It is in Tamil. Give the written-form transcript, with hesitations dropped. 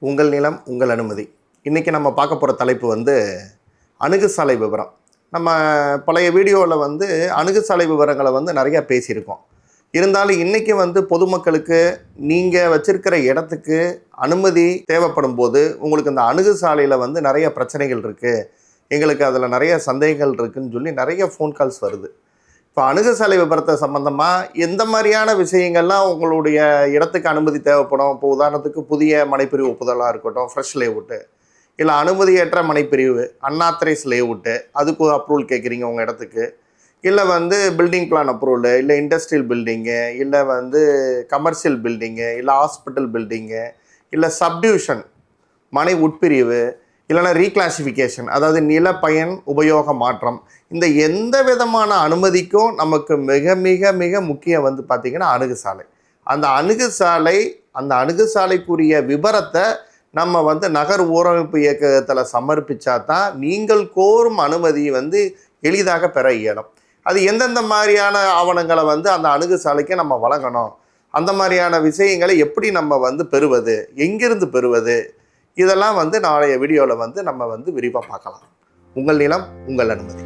உங்கள் நிலம் உங்கள் அனுமதி. இன்றைக்கி நம்ம பார்க்க போகிற தலைப்பு வந்து அணுகுசாலை விவரம். நம்ம பழைய வீடியோவில் வந்து அணுகுசாலை விவரங்களை வந்து நிறையா பேசியிருக்கோம். இருந்தாலும் இன்றைக்கி வந்து பொதுமக்களுக்கு நீங்கள் வச்சுருக்கிற இடத்துக்கு அனுமதி தேவைப்படும் போது உங்களுக்கு இந்த அணுகுசாலையில் வந்து நிறைய பிரச்சனைகள் இருக்குது, எங்களுக்கு அதில் நிறைய சந்தேகங்கள் இருக்குதுன்னு சொல்லி நிறைய ஃபோன் கால்ஸ் வருது. இப்போ அணுகுசாலை விபரத்தை சம்மந்தமாக எந்த மாதிரியான விஷயங்கள்லாம் உங்களுடைய இடத்துக்கு அனுமதி தேவைப்படும்? இப்போ உதாரணத்துக்கு புதிய மனைப்பிரிவு ஒப்புதலாக இருக்கட்டும், ஃப்ரெஷ் லேஅவுட்டு, இல்லை அனுமதியற்ற மனைப்பிரிவு அன்ஆத்தரைஸ் லேஅவுட்டு, அதுக்கு அப்ரூவல் கேட்குறீங்க உங்கள் இடத்துக்கு, இல்லை வந்து பில்டிங் பிளான் அப்ரூவலு, இல்லை இண்டஸ்ட்ரியல் பில்டிங்கு, இல்லை வந்து கமர்ஷியல் பில்டிங்கு, இல்லை ஹாஸ்பிட்டல் பில்டிங்கு, இல்லை சப்டிவிஷன் மனை உட்பிரிவு, இல்லைனா ரீக்ளாசிஃபிகேஷன், அதாவது நில பயன் உபயோக மாற்றம், இந்த எந்த விதமான அனுமதிக்கும் நமக்கு மிக மிக மிக முக்கியம் வந்து பார்த்திங்கன்னா அணுகுசாலை. அந்த அணுகுசாலைக்குரிய விபரத்தை நம்ம வந்து நகர் ஊரமைப்பு இயக்ககத்தில் சமர்ப்பித்தா தான் நீங்கள் கோரும் அனுமதி வந்து எளிதாக பெற இயலும். அது எந்தெந்த மாதிரியான ஆவணங்களை வந்து அந்த அணுகுசாலைக்கு நம்ம வழங்கணும், அந்த மாதிரியான விஷயங்களை எப்படி நம்ம வந்து பெறுவது, எங்கிருந்து பெறுவது, இதெல்லாம் வந்து நாளைய வீடியோவில் வந்து நம்ம வந்து விரிவாக பார்க்கலாம். உங்கள் நிலம் உங்கள் அனுமதி.